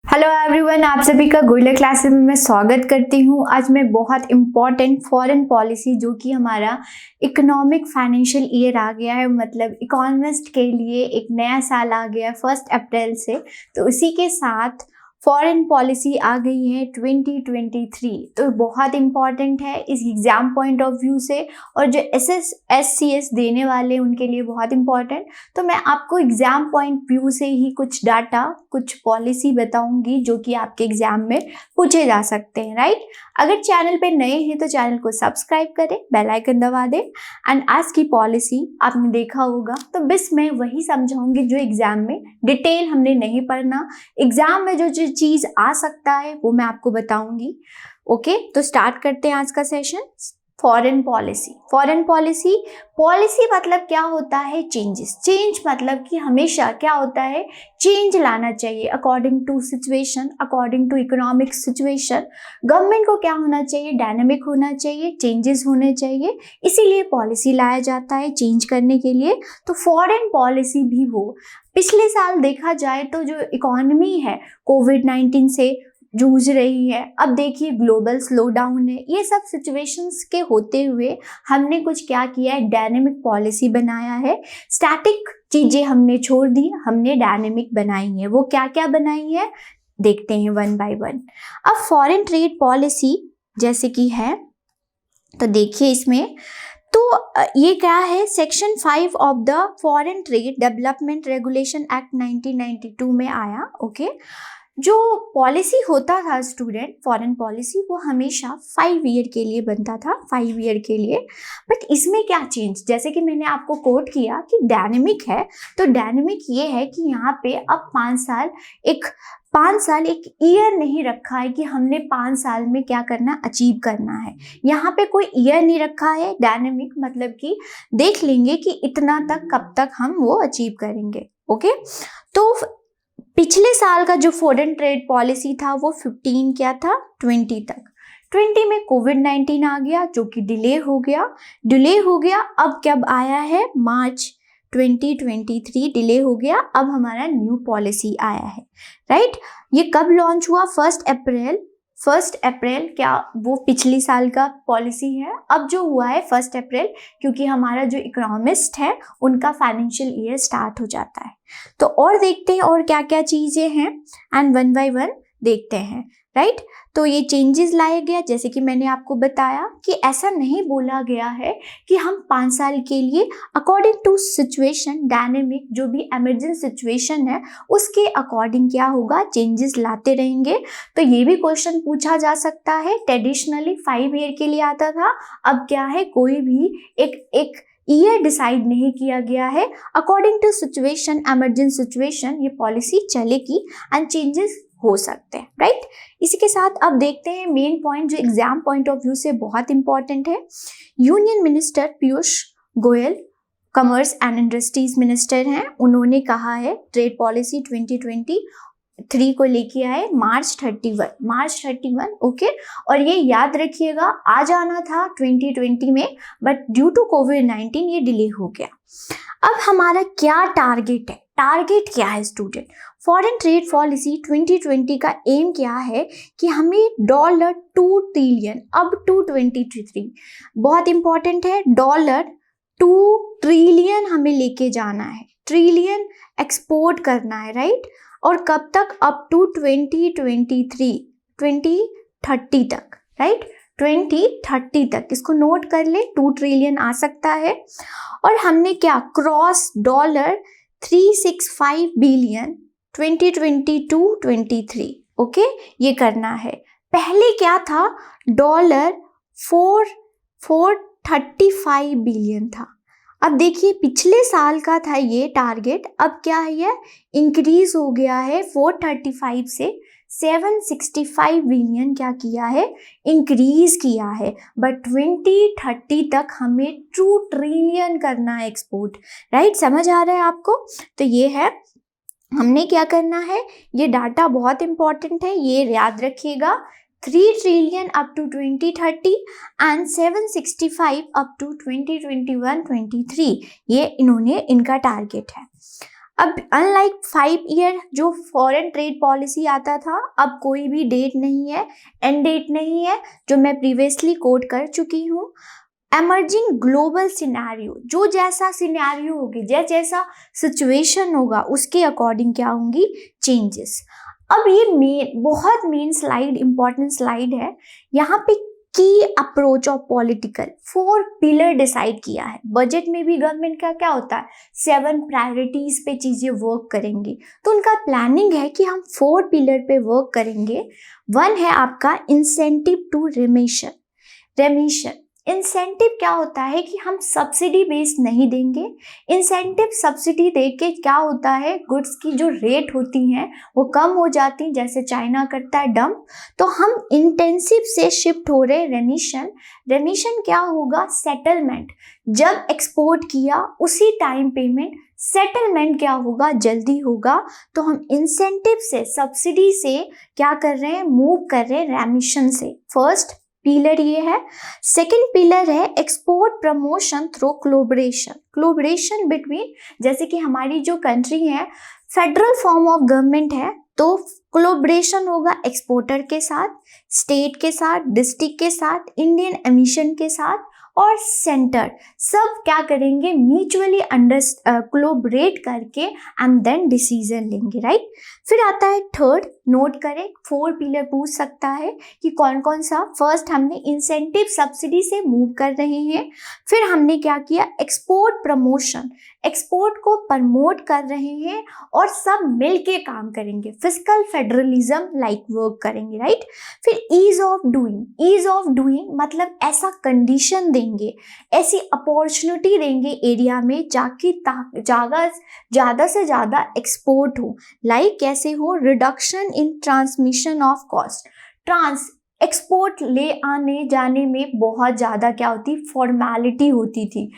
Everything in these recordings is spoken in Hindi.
हेलो एवरीवन, आप सभी का गोल्डन क्लासेस में मैं स्वागत करती हूँ। आज मैं बहुत इम्पॉर्टेंट फॉरेन पॉलिसी जो कि हमारा इकोनॉमिक फाइनेंशियल ईयर आ गया है, मतलब इकोनॉमिस्ट के लिए एक नया साल आ गया है 1 अप्रैल से। तो उसी के साथ फॉरेन पॉलिसी आ गई है 2023। तो बहुत इम्पॉर्टेंट है इस एग्जाम पॉइंट ऑफ व्यू से, और जो SSS देने वाले उनके लिए बहुत इम्पॉर्टेंट। तो मैं आपको एग्जाम पॉइंट व्यू से ही कुछ डाटा, कुछ पॉलिसी बताऊंगी जो कि आपके एग्जाम में पूछे जा सकते हैं, राइट। अगर चैनल पे नए हैं तो चैनल को सब्सक्राइब करें, बेल आइकन दबा दें। एंड आज की पॉलिसी आपने देखा होगा, तो बस मैं वही समझाऊंगी जो एग्जाम में डिटेल हमने नहीं पढ़ना। एग्जाम में जो चीज आ सकता है वो मैं आपको बताऊंगी। ओके, तो स्टार्ट करते हैं आज का session. Foreign policy. Foreign policy मतलब क्या होता है? चेंजेस। चेंज मतलब कि हमेशा क्या होता है, चेंज लाना चाहिए according to situation, according to economic situation. Government को क्या होना चाहिए? डायनेमिक होना चाहिए, चेंजेस होने चाहिए, इसीलिए पॉलिसी लाया जाता है चेंज करने के लिए। तो फॉरेन पॉलिसी भी हो। पिछले साल देखा जाए तो जो इकोनॉमी है कोविड-19 से जूझ रही है, अब देखिए ग्लोबल स्लो डाउन है, ये सब सिचुएशंस के होते हुए हमने कुछ क्या किया है, डायनेमिक पॉलिसी बनाया है। स्टैटिक चीजें हमने छोड़ दी, हमने डायनेमिक बनाई है। वो क्या क्या बनाई है देखते हैं वन बाय वन। अब फॉरेन ट्रेड पॉलिसी जैसे कि है, तो देखिए इसमें तो ये क्या है, section 5 of the foreign trade development regulation act 1992 में आया। ओके, जो पॉलिसी होता था स्टूडेंट, फॉरेन पॉलिसी, वो हमेशा 5 ईयर के लिए बनता था, 5 ईयर के लिए। बट इसमें क्या चेंज, जैसे कि मैंने आपको कोट किया कि डायनेमिक है, तो डायनेमिक ये है कि यहाँ पे अब 5 साल एक ईयर नहीं रखा है कि हमने 5 साल में क्या करना, अचीव करना है। यहाँ पे कोई ईयर नहीं रखा है। डायनेमिक मतलब कि देख लेंगे कि इतना तक, कब तक हम वो अचीव करेंगे। ओके, तो पिछले साल का जो फॉरेन ट्रेड पॉलिसी था वो 15 क्या था, 20 तक। 20 में कोविड-19 आ गया जो कि डिले हो गया। अब कब आया है, मार्च 2023 डिले हो गया। अब हमारा न्यू पॉलिसी आया है, राइट। ये कब लॉन्च हुआ, 1 अप्रैल क्या वो पिछले साल का पॉलिसी है। अब जो हुआ है 1 अप्रैल, क्योंकि हमारा जो इकोनॉमिस्ट है उनका फाइनेंशियल ईयर स्टार्ट हो जाता है। तो और देखते हैं और क्या क्या चीजें हैं, एंड वन बाय वन देखते हैं, राइट। तो ये चेंजेस लाया गया, जैसे कि मैंने आपको बताया कि ऐसा नहीं बोला गया है कि हम 5 साल के लिए अकॉर्डिंग टू सिचुएशन, डायनेमिक जो भी इमरजेंसी सिचुएशन है उसके अकॉर्डिंग क्या होगा, चेंजेस लाते रहेंगे। तो ये भी क्वेश्चन पूछा जा सकता है। ट्रेडिशनली 5 ईयर के लिए आता था, अब क्या है, कोई भी एक ईयर डिसाइड नहीं किया गया है। According to situation, emergency situation ये पॉलिसी चलेगी एंड चेंजेस हो सकते हैं, राइट। इसी के साथ अब देखते हैं मेन पॉइंट जो एग्जाम पॉइंट ऑफ व्यू से बहुत इंपॉर्टेंट है। Union minister Piyush Goyal, commerce and industries minister हैं, उन्होंने कहा है ट्रेड पॉलिसी 2023 को लेके आए मार्च 31। ओके, और ये याद रखिएगा आ जाना था 2020 में, बट ड्यू टू कोविड-19 ये डिले हो गया। अब हमारा क्या टारगेट है, टारगेट क्या है स्टूडेंट, फॉरेन ट्रेड पॉलिसी 2020 का एम क्या है कि हमें $2 ट्रिलियन, अब 223 बहुत इंपॉर्टेंट है, $2 ट्रिलियन हमें लेके जाना है, ट्रिलियन एक्सपोर्ट करना है, राइट। और कब तक, अप टू 2030 तक, राइट, 2030 तक। इसको नोट कर ले, 2 ट्रिलियन आ सकता है। और हमने क्या, क्रॉस $365 बिलियन 2022-23। ओके, ये करना है। पहले क्या था, $435 बिलियन था। अब देखिए पिछले साल का था ये टारगेट, अब क्या है, ये इंक्रीज हो गया है 435 से 765 बिलियन क्या किया है, इंक्रीज किया है। बट 2030 तक हमें 2 ट्रिलियन करना है एक्सपोर्ट, राइट। समझ आ रहा है आपको? तो ये है, हमने क्या करना है, ये डाटा बहुत इंपॉर्टेंट है, ये याद रखिएगा। 3 trillion up to 2030 and 765 up to 2021-23, ये इनका टारगेट है। अब अनलाइक 5 ईयर जो फॉरेन ट्रेड पॉलिसी आता था, अब कोई भी डेट नहीं है, एंड डेट नहीं है, जो मैं प्रीवियसली कोट कर चुकी हूँ। एमर्जिंग ग्लोबल सिनेरियो, जो जैसा सिनेरियो होगी, जैसा सिचुएशन होगा, उसके अकॉर्डिंग क्या होंगी चेंजेस। अब ये बहुत मेन स्लाइड, इंपॉर्टेंट स्लाइड है। यहाँ पे की approach of political 4 pillar decide किया है। बजट में भी गवर्नमेंट का क्या होता है, 7 प्रायोरिटीज पे चीजें वर्क करेंगी, तो उनका प्लानिंग है कि हम 4 पिलर पे वर्क करेंगे। 1 है आपका इंसेंटिव टू रेमिशन। इंसेंटिव क्या होता है कि हम सब्सिडी बेस्ड नहीं देंगे। इंसेंटिव सब्सिडी देके क्या होता है, गुड्स की जो रेट होती हैं वो कम हो जाती, जैसे चाइना करता है डंप, तो हम इंटेंसिव से शिफ्ट हो रहे रेमिशन क्या होगा, सेटलमेंट। जब एक्सपोर्ट किया उसी टाइम पेमेंट, सेटलमेंट क्या होगा, जल्दी होगा। तो हम इंसेंटिव से, सब्सिडी से क्या कर रहे हैं, मूव कर रहे हैं रेमिशन से। फर्स्ट पिलर ये है। सेकंड पिलर है export promotion through collaboration between, जैसे कि हमारी जो कंट्री है फेडरल फॉर्म ऑफ गवर्नमेंट है, तो कोलैबोरेशन होगा एक्सपोर्टर के साथ, स्टेट के साथ, डिस्ट्रिक्ट के साथ, इंडियन एमिशन के साथ और सेंटर, सब क्या करेंगे, म्यूचुअली कोलैबोरेट करके एंड देन डिसीजन लेंगे, राइट। फिर आता है थर्ड, नोट करें, 4 पिलर पूछ सकता है कि कौन कौन सा। फर्स्ट हमने इंसेंटिव सब्सिडी से मूव कर रहे हैं। फिर हमने क्या किया, एक्सपोर्ट प्रमोशन, एक्सपोर्ट को प्रमोट कर रहे हैं और सब मिलके काम करेंगे, फिस्कल फेडरलिज्म लाइक वर्क करेंगे, राइट। फिर ईज ऑफ डूइंग मतलब ऐसा कंडीशन देंगे, ऐसी अपॉर्चुनिटी देंगे एरिया में जाके ज़्यादा से ज़्यादा एक्सपोर्ट हो, लाइक कैसे हो, reduction in transmission of cost. Export ले आने जाने में बहुत ज़्यादा क्या होती, फॉर्मेलिटी होती थी।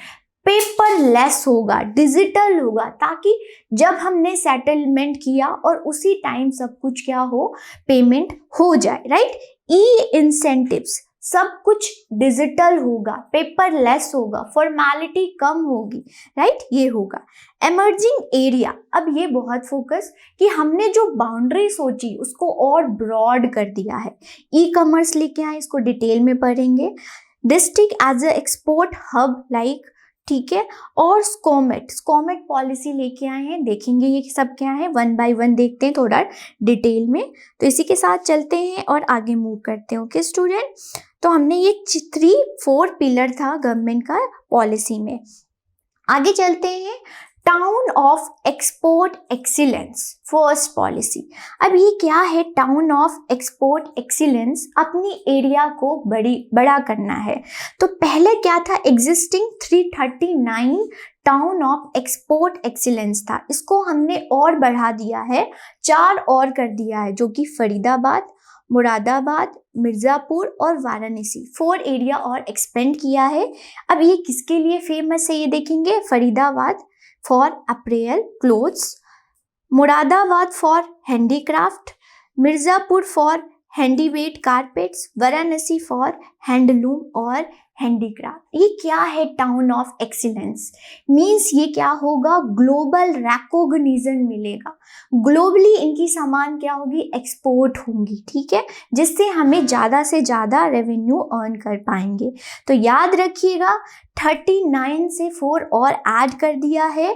पेपरलेस होगा, डिजिटल होगा, ताकि जब हमने सेटलमेंट किया और उसी टाइम सब कुछ क्या हो, पेमेंट हो जाए, राइट। ई इंसेंटिव्स, सब कुछ डिजिटल होगा, पेपरलेस होगा, फॉर्मेलिटी कम होगी, राइट, ये होगा। एमर्जिंग एरिया, अब ये बहुत फोकस कि हमने जो बाउंड्री सोची उसको और ब्रॉड कर दिया है। ई कॉमर्स लेके आए, इसको डिटेल में पढ़ेंगे। District as a export hub like, ठीक है। और स्कोमेट पॉलिसी लेके आए हैं, देखेंगे ये सब क्या है, 1 बाय 1 देखते हैं थोड़ा डिटेल में। तो इसी के साथ चलते हैं और आगे मूव करते हैं, ओके स्टूडेंट। तो हमने ये 3-4 पिलर था गवर्नमेंट का पॉलिसी में। आगे चलते हैं, town of export excellence, first policy. अब ये क्या है, टाउन ऑफ एक्सपोर्ट एक्सीलेंस, अपनी एरिया को बड़ा करना है। तो पहले क्या था, existing 339 town of export excellence था, इसको हमने और बढ़ा दिया है, 4 और कर दिया है, जो कि फरीदाबाद, मुरादाबाद, मिर्ज़ापुर और वाराणसी, 4 एरिया और एक्सपेंड किया है। अब ये किसके लिए फेमस है, ये देखेंगे। Faridabad for apparel clothes, Moradabad for handicraft, Mirzapur for handmade carpets, Varanasi for handloom और हैंडीक्राफ्ट। ये क्या है, टाउन ऑफ एक्सीलेंस मीन्स ये क्या होगा, ग्लोबल रिकॉग्निशन मिलेगा, ग्लोबली इनकी सामान क्या होगी, एक्सपोर्ट होंगी, ठीक है, जिससे हमें ज़्यादा से ज़्यादा रेवेन्यू अर्न कर पाएंगे। तो याद रखिएगा 39 से 4 और ऐड कर दिया है,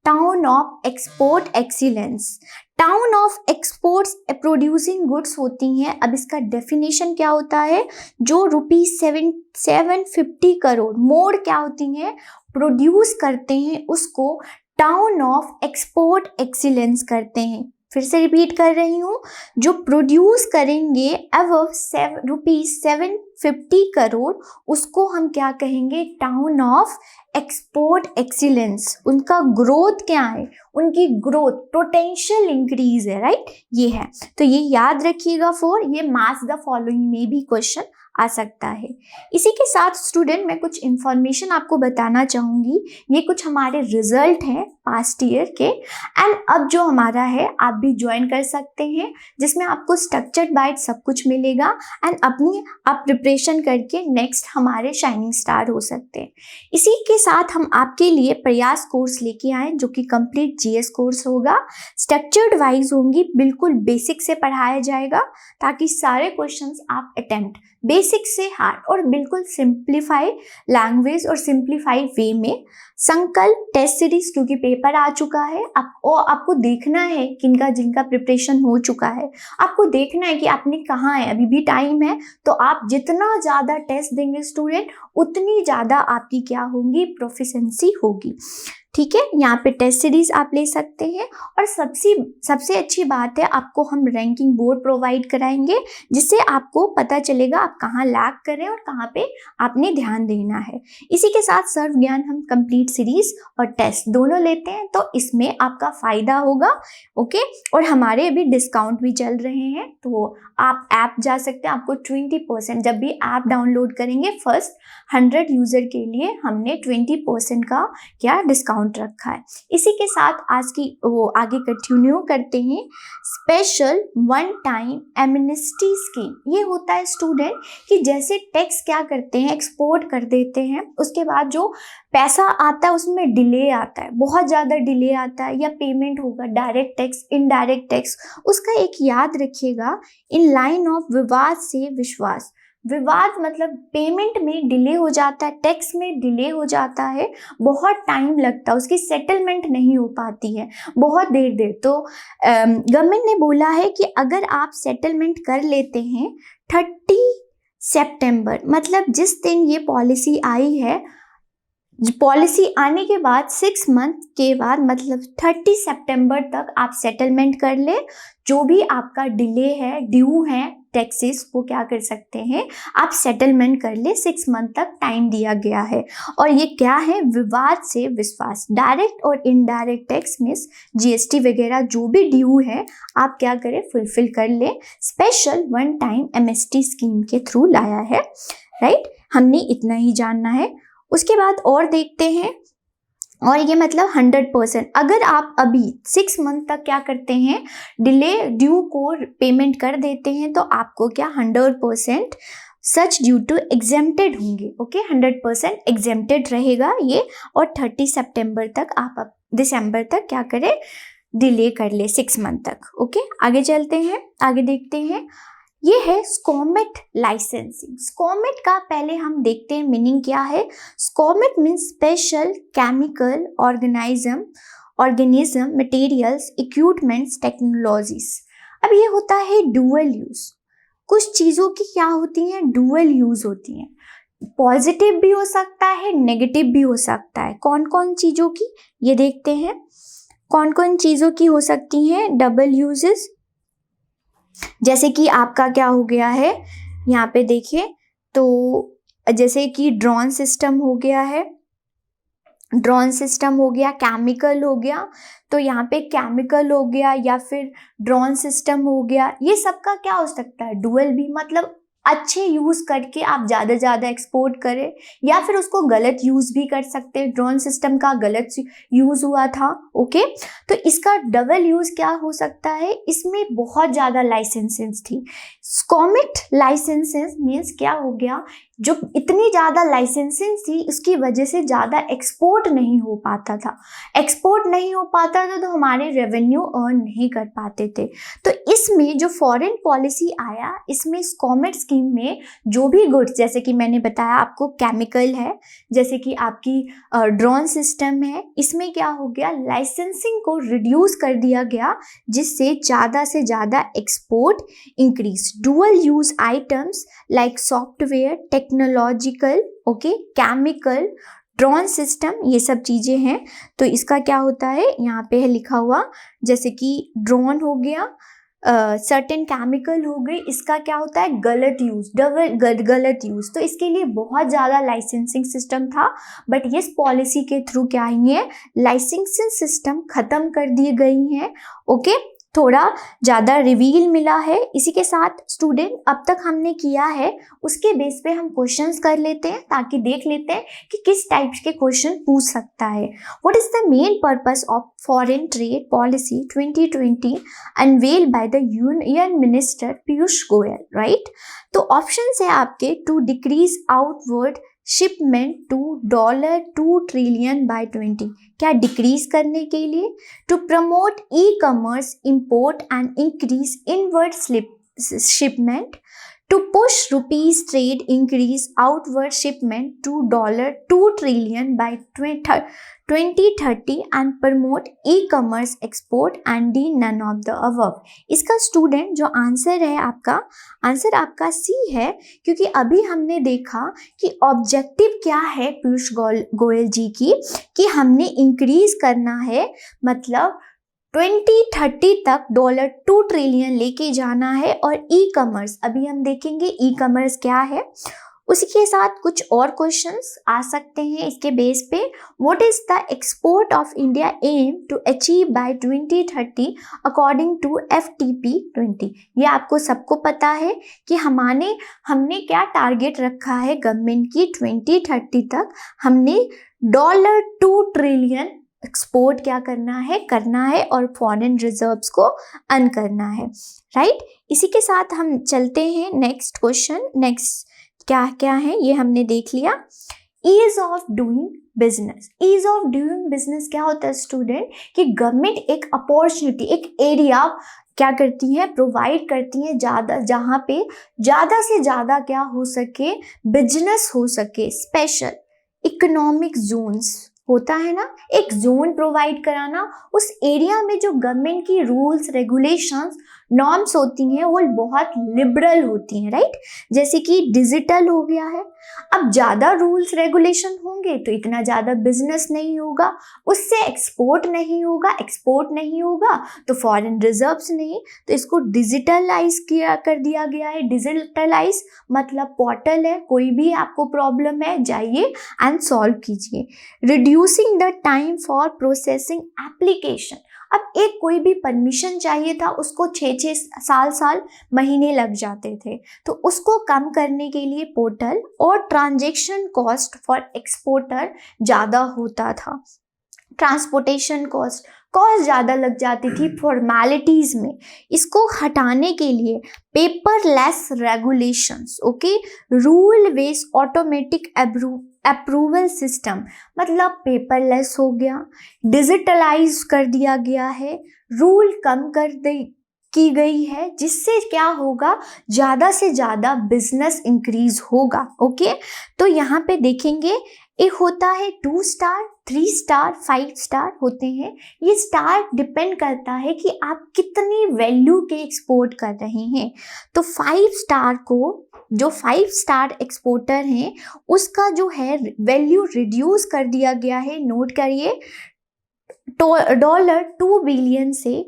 town of export excellence. Town of exports producing goods होती हैं। अब इसका डेफिनेशन क्या होता है, जो ₹750 करोड़ मोर क्या होती हैं, प्रोड्यूस करते हैं, उसको टाउन ऑफ एक्सपोर्ट एक्सीलेंस करते हैं। फिर से रिपीट कर रही हूँ, जो प्रोड्यूस करेंगे अबव ₹750 करोड़, उसको हम क्या कहेंगे, टाउन ऑफ एक्सपोर्ट एक्सीलेंस। उनका ग्रोथ क्या है, उनकी ग्रोथ पोटेंशियल इंक्रीज है, राइट, ये है। तो ये याद रखिएगा 4, ये मैच द फॉलोइंग में भी क्वेश्चन आ सकता है। इसी के साथ स्टूडेंट मैं कुछ इन्फॉर्मेशन आपको बताना चाहूँगी। ये कुछ हमारे रिजल्ट हैं पास्ट ईयर के, एंड अब जो हमारा है आप भी ज्वाइन कर सकते हैं, जिसमें आपको स्ट्रक्चर्ड बाइट सब कुछ मिलेगा एंड अपनी आप प्रिपरेशन करके नेक्स्ट हमारे शाइनिंग स्टार हो सकते हैं। इसी के साथ हम आपके लिए प्रयास कोर्स लेके आए जो कि कंप्लीट जीएस कोर्स होगा। स्ट्रक्चर्ड वाइज होंगी, बिल्कुल बेसिक से पढ़ाया जाएगा ताकि सारे क्वेश्चंस आप अटेम्प्ट बेसिक से हार्ड और बिल्कुल सिंप्लीफाई लैंग्वेज और सिंप्लीफाई वे में। संकल्प टेस्ट सीरीज क्योंकि पेपर आ चुका है, आपको देखना है किनका जिनका प्रिपरेशन हो चुका है, आपको देखना है कि आपने कहाँ है, अभी भी टाइम है। तो आप जितना ज़्यादा टेस्ट देंगे स्टूडेंट, उतनी ज़्यादा आपकी क्या होगी, प्रोफिशिएंसी होगी। ठीक है, यहाँ पे टेस्ट सीरीज आप ले सकते हैं। और सबसे अच्छी बात है, आपको हम रैंकिंग बोर्ड प्रोवाइड कराएंगे, जिससे आपको पता चलेगा आप कहाँ लैग कर रहे हैं और कहाँ पे आपने ध्यान देना है। इसी के साथ सर्व ज्ञान हम कंप्लीट सीरीज और टेस्ट दोनों लेते हैं, तो इसमें आपका फायदा होगा। ओके, और हमारे अभी डिस्काउंट भी चल रहे हैं, तो आप ऐप जा सकते हैं। आपको 20% जब भी ऐप डाउनलोड करेंगे फर्स्ट 100 यूजर के लिए हमने 20% का क्या डिस्काउंट रखा है। इसी के साथ आज की वो आगे कंटिन्यू करते हैं। Special one time amnesty scheme ये होता है स्टूडेंट कि जैसे टैक्स क्या करते हैं, एक्सपोर्ट कर देते हैं, उसके बाद जो पैसा आता है उसमें डिले आता है, बहुत ज़्यादा डिले आता है, या पेमेंट होगा डायरेक्ट टैक्स इनडायरेक्ट टैक्स, उसका एक याद रखिएगा। इन लाइन ऑफ विवाद से विश्वास, विवाद मतलब पेमेंट में डिले हो जाता है, टैक्स में डिले हो जाता है, बहुत टाइम लगता है, उसकी सेटलमेंट नहीं हो पाती है बहुत देर। तो गवर्नमेंट ने बोला है कि अगर आप सेटलमेंट कर लेते हैं 30 सितंबर, मतलब जिस दिन ये पॉलिसी आई है, पॉलिसी आने के बाद 6 मंथ के बाद मतलब 30 सितंबर तक आप सेटलमेंट कर ले, जो भी आपका डिले है, ड्यू है टैक्सेस, वो क्या कर सकते हैं, आप सेटलमेंट कर ले। 6 मंथ तक टाइम दिया गया है। और ये क्या है, विवाद से विश्वास, डायरेक्ट और इनडायरेक्ट टैक्स में जीएसटी वगैरह जो भी ड्यू है आप क्या करें, फुलफिल कर ले। Special one time MST scheme के थ्रू लाया है, राइट। हमने इतना ही जानना है। उसके बाद और देखते हैं, और ये मतलब 100%, अगर आप अभी 6 मंथ तक क्या करते हैं, डिले ड्यू को पेमेंट कर देते हैं, तो आपको क्या 100% सच ड्यू टू एग्जेम्प्टेड होंगे। ओके, 100% एग्जेम्प्टेड रहेगा ये। और 30 सितंबर तक आप दिसंबर तक क्या करें, डिले कर ले 6 मंथ तक। ओके, आगे चलते हैं, आगे देखते हैं। ये है स्कॉमेट लाइसेंसिंग। स्कॉमेट का पहले हम देखते हैं मीनिंग क्या है। SCOMET means special chemical organism materials equipments technologies. अब ये होता है डुअल यूज। कुछ चीज़ों की क्या होती हैं, डुअल यूज होती हैं। पॉजिटिव भी हो सकता है, नेगेटिव भी हो सकता है। कौन कौन चीज़ों की, ये देखते हैं कौन कौन चीज़ों की हो सकती हैं डबल यूजेस। जैसे कि आपका क्या हो गया है, यहाँ पे देखिए, तो जैसे कि ड्रोन सिस्टम हो गया है, ड्रोन सिस्टम हो गया, केमिकल हो गया, तो यहाँ पे केमिकल हो गया या फिर ड्रोन सिस्टम हो गया, ये सबका क्या हो सकता है, डुअल भी, मतलब अच्छे यूज़ करके आप ज़्यादा एक्सपोर्ट करें, या फिर उसको गलत यूज़ भी कर सकते हैं। ड्रोन सिस्टम का गलत यूज़ हुआ था, ओके, तो इसका डबल यूज़ क्या हो सकता है, इसमें बहुत ज़्यादा लाइसेंसेस थी। स्कॉमेट लाइसेंसेस मीन्स क्या हो गया, जो इतनी ज़्यादा लाइसेंसिंग थी उसकी वजह से ज़्यादा एक्सपोर्ट नहीं हो पाता था। एक्सपोर्ट नहीं हो पाता था तो हमारे रेवेन्यू अर्न नहीं कर पाते थे। तो इसमें जो फॉरेन पॉलिसी आया, इसमें स्कॉमेट स्कीम में जो भी गुड्स, जैसे कि मैंने बताया आपको केमिकल है, जैसे कि आपकी ड्रोन सिस्टम है, इसमें क्या हो गया, लाइसेंसिंग को रिड्यूस कर दिया गया, जिससे ज़्यादा से ज़्यादा export increase. Dual use items like software, technological, okay, chemical, drone system, ये सब चीज़ें हैं। तो इसका क्या होता है, यहाँ पे है लिखा हुआ, जैसे कि ड्रोन हो गया, सर्टेन केमिकल हो गई, इसका क्या होता है, गलत यूज़, गलत यूज़। तो इसके लिए बहुत ज़्यादा लाइसेंसिंग सिस्टम था, बट ये पॉलिसी के थ्रू क्या ही है, लाइसेंसिंग सिस्टम ख़त्म कर दी गई हैं। ओके, थोड़ा ज़्यादा रिवील मिला है। इसी के साथ स्टूडेंट अब तक हमने किया है उसके बेस पे हम क्वेश्चंस कर लेते हैं ताकि देख लेते हैं कि किस टाइप्स के क्वेश्चन पूछ सकता है। What is the main purpose of foreign trade policy 2020 unveiled by the union minister Piyush Goyal, right. तो ऑप्शन है आपके to decrease outward shipment to $2 trillion by 20, क्या डिक्रीज करने के लिए, to promote e commerce import and increase inward shipment, to push rupees trade increase outward shipment to $2 trillion by 2030 and promote e-commerce export and D none of the above। इसका स्टूडेंट जो आंसर है आपका, आंसर आपका सी है, क्योंकि अभी हमने देखा कि ऑब्जेक्टिव क्या है पीयूष गोयल जी की कि हमने इंक्रीज करना है, मतलब 2030 तक $2 ट्रिलियन लेके जाना है। और ई कॉमर्स अभी हम देखेंगे ई कॉमर्स क्या है। उसी के साथ कुछ और क्वेश्चंस आ सकते हैं इसके बेस पे। What is the export of India aim to achieve by 2030 according to FTP 20। ये आपको सबको पता है कि हमने क्या टारगेट रखा है गवर्नमेंट की, 2030 तक हमने $2 ट्रिलियन एक्सपोर्ट क्या करना है और फॉरेन रिजर्व्स को अर्न करना है, राइट। इसी के साथ हम चलते हैं नेक्स्ट क्वेश्चन। नेक्स्ट क्या है ये हमने देख लिया। Ease of doing business. Ease of doing business क्या होता है स्टूडेंट, कि गवर्नमेंट एक अपॉर्चुनिटी, एक एरिया क्या करती है, प्रोवाइड करती है जहाँ पे ज़्यादा से ज़्यादा क्या हो सके, बिजनेस हो सके। स्पेशल इकोनॉमिक जोन्स होता है ना, एक जोन प्रोवाइड कराना, उस एरिया में जो गवर्नमेंट की रूल्स रेगुलेशंस नॉर्म्स होती हैं वो बहुत लिबरल होती हैं, राइट। जैसे कि डिजिटल हो गया है, अब ज़्यादा रूल्स रेगुलेशन होंगे तो इतना ज़्यादा बिजनेस नहीं होगा, उससे एक्सपोर्ट नहीं होगा तो फॉरेन रिजर्व्स नहीं, तो इसको डिजिटलाइज कर दिया गया है। डिजिटलाइज मतलब पोर्टल है, कोई भी आपको प्रॉब्लम है जाइए एंड सॉल्व कीजिए। Reducing the time for processing application, अब एक कोई भी परमिशन चाहिए था उसको 6 साल महीने लग जाते थे, तो उसको कम करने के लिए पोर्टल और ट्रांजैक्शन कॉस्ट फॉर एक्सपोर्टर ज़्यादा होता था। ट्रांसपोर्टेशन कॉस्ट ज़्यादा लग जाती थी फॉर्मेलिटीज़ में, इसको हटाने के लिए paperless regulations, okay, rule based automatic approval system, मतलब पेपरलेस हो गया, डिजिटलाइज कर दिया गया है, रूल कम की गई है, जिससे क्या होगा, ज़्यादा से ज़्यादा बिजनेस इंक्रीज होगा, ओके। तो यहाँ पे देखेंगे एक होता है 2 स्टार, 3 स्टार, 5 स्टार होते हैं। ये स्टार डिपेंड करता है कि आप कितनी वैल्यू के एक्सपोर्ट कर रहे हैं। तो 5 स्टार को, जो 5 स्टार एक्सपोर्टर हैं उसका जो है वैल्यू रिड्यूस कर दिया गया है, नोट करिए, $2 बिलियन से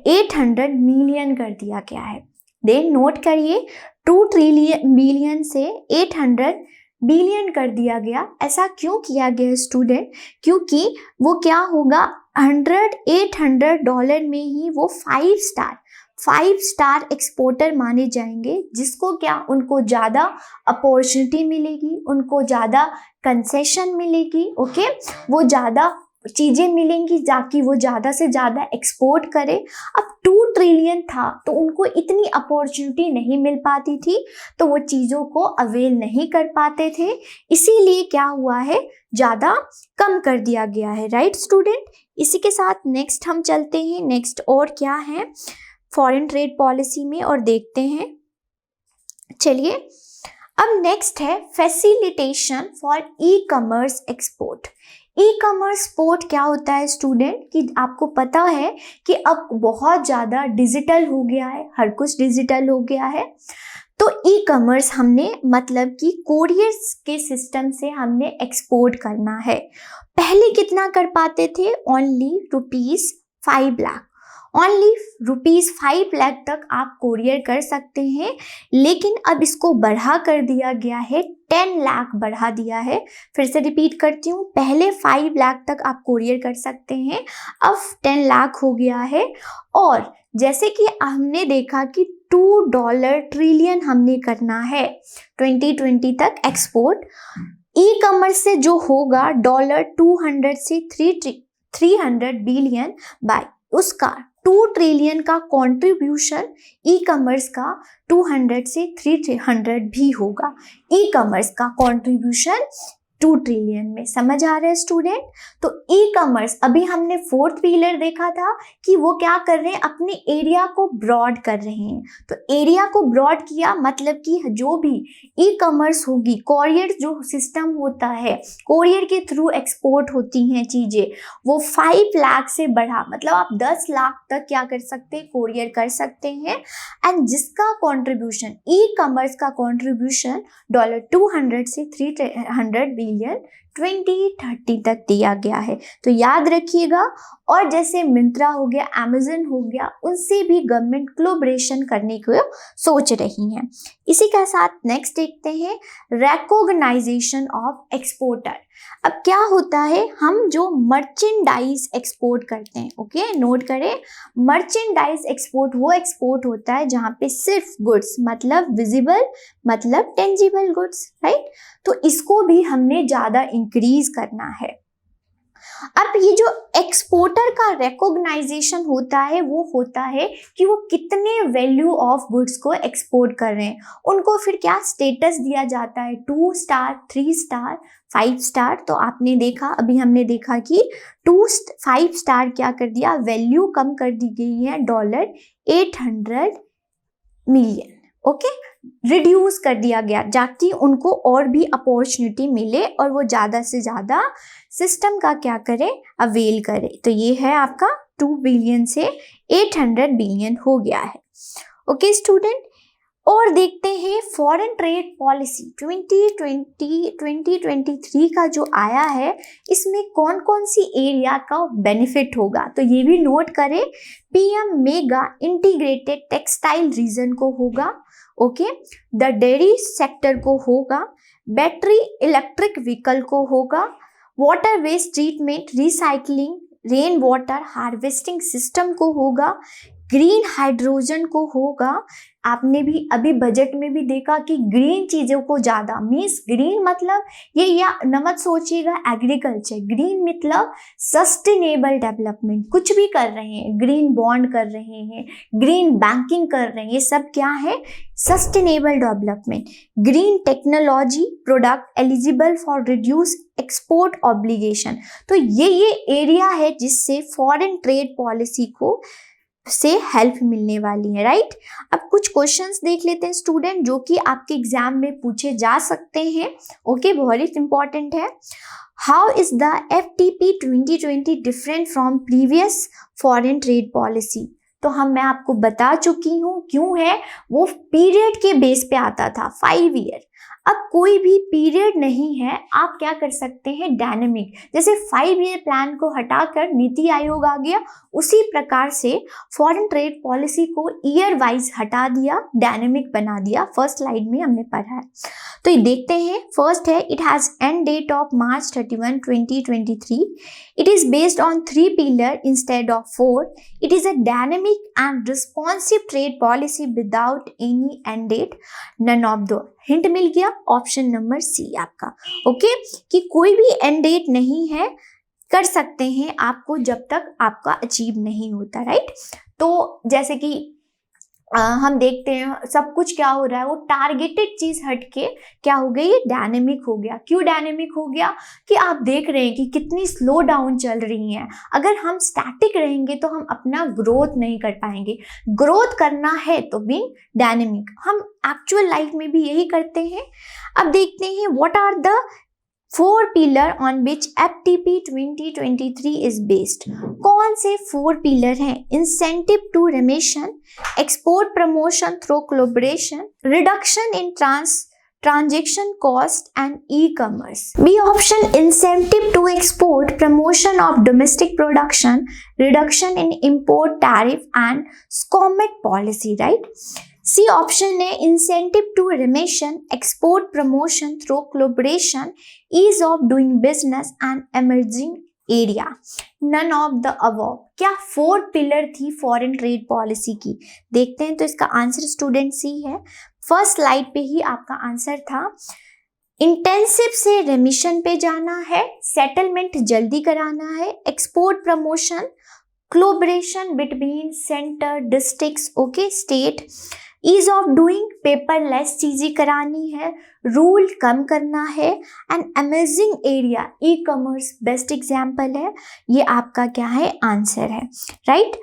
800 मिलियन कर दिया गया है। देन नोट करिए 2 बिलियन से 800 बिलियन कर दिया गया। ऐसा क्यों किया गया स्टूडेंट, क्योंकि वो क्या होगा, $800 में ही वो 5 स्टार एक्सपोर्टर माने जाएंगे, जिसको क्या, उनको ज़्यादा अपॉर्चुनिटी मिलेगी, उनको ज़्यादा कंसेशन मिलेगी, ओके, वो ज़्यादा चीज़ें मिलेंगी ताकि वो ज़्यादा से ज़्यादा एक्सपोर्ट करे। अब 2 ट्रिलियन था तो उनको इतनी अपॉर्चुनिटी नहीं मिल पाती थी, तो वो चीज़ों को अवेल नहीं कर पाते थे, इसीलिए क्या हुआ है, ज़्यादा कम कर दिया गया है, राइट स्टूडेंट। इसी के साथ नेक्स्ट हम चलते हैं, नेक्स्ट और क्या है फॉरेन ट्रेड पॉलिसी में और देखते हैं। चलिए अब नेक्स्ट है facilitation for e commerce export. E commerce export क्या होता है स्टूडेंट, कि आपको पता है कि अब बहुत ज़्यादा डिजिटल हो गया है, हर कुछ डिजिटल हो गया है। तो ई कॉमर्स हमने मतलब कि कोरियर्स के सिस्टम से हमने एक्सपोर्ट करना है। पहले कितना कर पाते थे, ओनली ₹5 लाख, ओनली ₹5 लाख तक आप कोरियर कर सकते हैं, लेकिन अब इसको बढ़ा कर दिया गया है, 10 लाख बढ़ा दिया है। फिर से रिपीट करती हूँ, पहले 5 लाख तक आप कोरियर कर सकते हैं, अब 10 लाख हो गया है। और जैसे कि हमने देखा कि $2 ट्रिलियन हमने करना है 2020 तक एक्सपोर्ट, ई कॉमर्स से जो होगा $200 से 300 बिलियन बाय उसका 2 ट्रिलियन का कंट्रीब्यूशन ई कॉमर्स का 200 से 300 भी होगा। ई कॉमर्स का कंट्रीब्यूशन 2 ट्रिलियन में, समझ आ रहा है स्टूडेंट? तो ई कॉमर्स, अभी हमने 4th पिलर देखा था कि वो क्या कर रहे हैं, अपने एरिया को ब्रॉड कर रहे हैं। तो एरिया को ब्रॉड किया मतलब कि जो भी ई कॉमर्स होगी, कोरियर जो सिस्टम होता है, कोरियर के थ्रू एक्सपोर्ट होती हैं चीज़ें, वो 5 लाख से बढ़ा, मतलब आप 10 लाख तक क्या कर सकते हैं, कोरियर कर सकते हैं। एंड जिसका कॉन्ट्रीब्यूशन, ई कॉमर्स का कॉन्ट्रीब्यूशन $200 से 300 बिलियन 2030 तक दिया गया है। तो याद रखिएगा। और जैसे मिंत्रा हो गया, अमेजन हो गया, उनसे भी गवर्नमेंट कोलैबोरेशन करने को सोच रही है। इसी के साथ नेक्स्ट देखते हैं रिकॉग्नाइजेशन ऑफ एक्सपोर्टर। अब क्या होता है, हम जो मर्चेंडाइज एक्सपोर्ट करते हैं, ओके नोट करें, मर्चेंडाइज एक्सपोर्ट वो एक्सपोर्ट होता है जहाँ पे सिर्फ गुड्स, मतलब विजिबल, मतलब टेंजिबल गुड्स, राइट। तो इसको भी हमने ज़्यादा इंक्रीज करना है। अब ये जो एक्सपोर्टर का रिकॉग्नाइजेशन होता है, वो होता है कि वो कितने वैल्यू ऑफ गुड्स को एक्सपोर्ट कर रहे हैं, उनको फिर क्या स्टेटस दिया जाता है, 2 स्टार, 3 स्टार, 5 स्टार। तो आपने देखा, अभी हमने देखा कि 5 स्टार क्या कर दिया, वैल्यू कम कर दी गई है $800 मिलियन, ओके, रिड्यूस कर दिया गया ताकि उनको और भी अपॉर्चुनिटी मिले और वो ज़्यादा से ज़्यादा सिस्टम का क्या करें, अवेल करें। तो ये है आपका 2 बिलियन से 800 बिलियन हो गया है, ओके स्टूडेंट। और देखते हैं फॉरेन ट्रेड पॉलिसी 2023 का जो आया है, इसमें कौन कौन सी एरिया का बेनिफिट होगा, तो ये भी नोट करें। PM mega integrated textile reason को होगा, ओके, द डेयरी सेक्टर को होगा, बैटरी इलेक्ट्रिक व्हीकल को होगा, water waste treatment, recycling, rain water harvesting system को होगा, ग्रीन हाइड्रोजन को होगा। आपने भी अभी बजट में भी देखा कि ग्रीन चीज़ों को ज़्यादा, मीन्स ग्रीन मतलब ये, या न मत सोचिएगा एग्रीकल्चर, ग्रीन मतलब सस्टेनेबल डेवलपमेंट, कुछ भी कर रहे हैं, ग्रीन बॉन्ड कर रहे हैं, ग्रीन बैंकिंग कर रहे हैं, ये सब क्या है, sustainable development. Green technology product eligible for reduce export obligation. तो ये एरिया है जिससे फॉरेन ट्रेड पॉलिसी को से हेल्प मिलने वाली है, राइट। अब कुछ क्वेश्चंस देख लेते हैं स्टूडेंट, जो कि आपके एग्जाम में पूछे जा सकते हैं, ओके, बहुत इंपॉर्टेंट है। How is the FTP 2020 different from previous foreign trade policy? तो मैं आपको बता चुकी हूँ क्यों है, वो पीरियड के बेस पे आता था, 5 ईयर। अब कोई भी पीरियड नहीं है, आप क्या कर सकते हैं, डायनेमिक, जैसे 5 ईयर प्लान को हटाकर नीति आयोग आ गया, उसी प्रकार से फॉरेन ट्रेड पॉलिसी को ईयर वाइज हटा दिया, डायनेमिक बना दिया। फर्स्ट स्लाइड में हमने पढ़ा है, तो ये देखते हैं। फर्स्ट है, it has end date of March 31, 2023. It is based on 3 pillars instead of 4. It is a dynamic and responsive trade policy without any end date. None of the hint मिल गया, ऑप्शन नंबर सी आपका, ओके, कि कोई भी एंड डेट नहीं है, कर सकते हैं आपको जब तक आपका अचीव नहीं होता, राइट। तो जैसे कि हम देखते हैं सब कुछ क्या हो रहा है, वो टारगेटेड चीज हटके क्या हो गई, डायनेमिक हो गया। क्यों डायनेमिक हो गया, कि आप देख रहे हैं कि कितनी स्लो डाउन चल रही हैं। अगर हम स्टैटिक रहेंगे तो हम अपना ग्रोथ नहीं कर पाएंगे, ग्रोथ करना है तो भी डायनेमिक। हम एक्चुअल लाइफ में भी यही करते हैं। अब देखते हैं what are the 4 pillar on which FTP 2023 is based. कौन से 4 पिलर हैं? Incentive to remission, export promotion through collaboration, reduction in transaction cost and e-commerce. B option, incentive to export, promotion of domestic production, reduction in import tariff and SCOMET policy, right? C option है incentive to remission, export promotion through collaboration, ease of doing business and emerging area. None of the above. क्या 4 पिलर थी फॉरेन ट्रेड पॉलिसी की? देखते हैं। तो इसका आंसर स्टूडेंट सी है। फर्स्ट स्लाइड पे ही आपका आंसर था। इंटेंसिव से रेमिशन पे जाना है, सेटलमेंट जल्दी कराना है, export promotion, collaboration between centre, districts, okay, state, ease of doing, paperless चीजें करानी है, रूल कम करना है, and amazing area, e commerce best example है। ये आपका क्या है? आंसर है, राइट।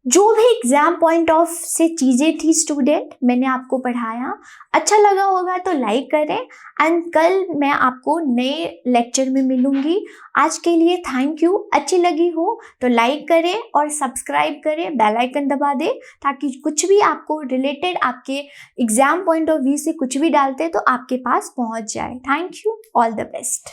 जो भी एग्जाम पॉइंट ऑफ से चीज़ें थी स्टूडेंट, मैंने आपको पढ़ाया, अच्छा लगा होगा तो लाइक करें। एंड कल मैं आपको नए लेक्चर में मिलूंगी। आज के लिए थैंक यू। अच्छी लगी हो तो लाइक करें और सब्सक्राइब करें, बेल आइकन दबा दें, ताकि कुछ भी आपको रिलेटेड आपके एग्जाम पॉइंट ऑफ व्यू से कुछ भी डालते तो आपके पास पहुंच जाए। Thank you, all the best.